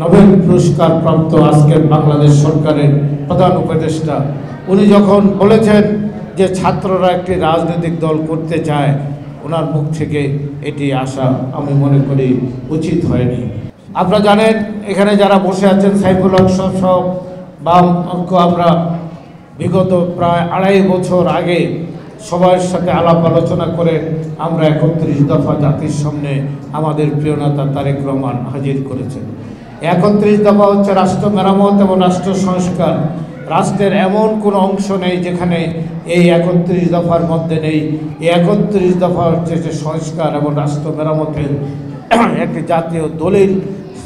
Nobel পুরস্কার প্রাপ্ত আজকের বাংলাদেশ সরকারের প্রধান উপদেষ্টা উনি যখন বলেছেন যে ছাত্ররা একটি রাজনৈতিক দল করতে চায়, ওনার মুখ থেকে এটি আসা আমি মনে করি উচিত হয়নি। আপনারা জানেন এখানে যারা বসে আছেন সাইফুল হক সহ বাম অঙ্ক, আমরা বিগত প্রায় ২.৫ বছর আগে সবার সাথে আলাপ আলোচনা করে আমরা ৩১ দফা জাতির সামনে আমাদের প্রিয় নেতা তারেক রহমান হাজির করেছেন। ৩১ দফা হচ্ছে রাষ্ট্র মেরামত এবং রাষ্ট্র সংস্কার। রাষ্ট্রের এমন কোনো অংশ নেই যেখানে এই ৩১ দফার মধ্যে নেই। এই ৩১ দফা হচ্ছে যে সংস্কার এবং রাষ্ট্র মেরামতের একটি জাতীয় দলিল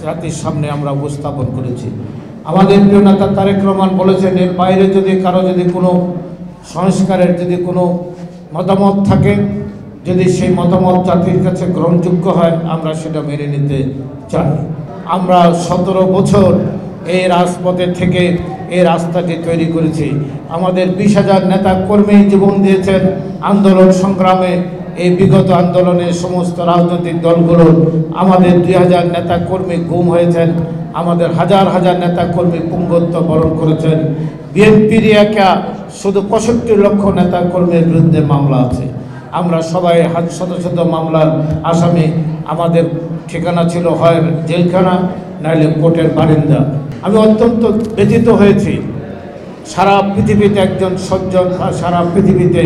জাতির সামনে আমরা উপস্থাপন করেছি। আমাদের প্রিয় নেতা তারেক রহমান বলেছেন, এর বাইরে যদি কারো যদি কোনো সংস্কারের যদি কোনো মতামত থাকে, যদি সেই মতামত জাতির কাছে গ্রহণযোগ্য হয়, আমরা সেটা মেনে নিতে চাই। আমরা ১৭ বছর এই রাজপথে থেকে এই রাস্তাটি তৈরি করেছি। আমাদের ২০,০০০ নেতা কর্মী জীবন দিয়েছেন আন্দোলন সংগ্রামে। এই বিগত আন্দোলনে সমস্ত রাজনৈতিক দলগুলোর আমাদের ২০০০ নেতা কর্মী গুম হয়েছেন, আমাদের হাজার হাজার নেতা কর্মী পুঙ্গত্ব বরণ করেছেন। বিএনপির একা শুধু ৬৫ লক্ষ নেতা কর্মীর বিরুদ্ধে মামলা আছে। আমরা সবাই শত শত মামলার আসামি। আমাদের ঠিকানা ছিল হয় জেলখানা নাইলে কোর্টের বারিন্দা। আমি অত্যন্ত ব্যথিত হয়েছি। সারা পৃথিবীতে একজন সজ্জন, সারা পৃথিবীতে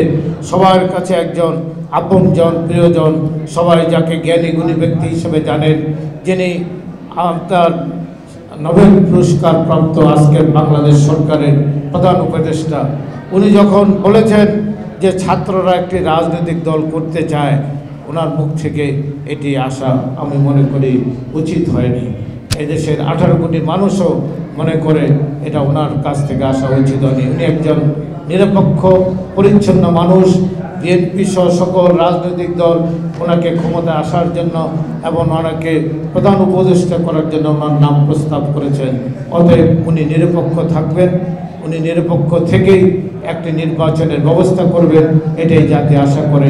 সবার কাছে একজন আপনজন, প্রিয়জন, সবাই যাকে জ্ঞানী গুণী ব্যক্তি হিসেবে জানেন, যিনি তার নোবেল পুরস্কার প্রাপ্ত আজকের বাংলাদেশ সরকারের প্রধান উপদেষ্টা উনি যখন বলেছেন যে ছাত্ররা একটি রাজনৈতিক দল করতে চায়, ওনার মুখ থেকে এটি আসা আমি মনে করি উচিত হয়নি। এদেশের 18 কোটি মানুষও মনে করে এটা ওনার কাছ থেকে আসা উচিত হয়নি। উনি একজন নিরপেক্ষ পরিচ্ছন্ন মানুষ। বিএনপি সহ সকল রাজনৈতিক দল ওনাকে ক্ষমতায় আসার জন্য এবং ওনাকে প্রধান উপদেষ্টা করার জন্য ওনার নাম প্রস্তাব করেছেন। অতএব উনি নিরপেক্ষ থাকবেন, উনি নিরপেক্ষ থেকেই একটি নির্বাচনের ব্যবস্থা করবেন, এটাই জাতি আশা করে।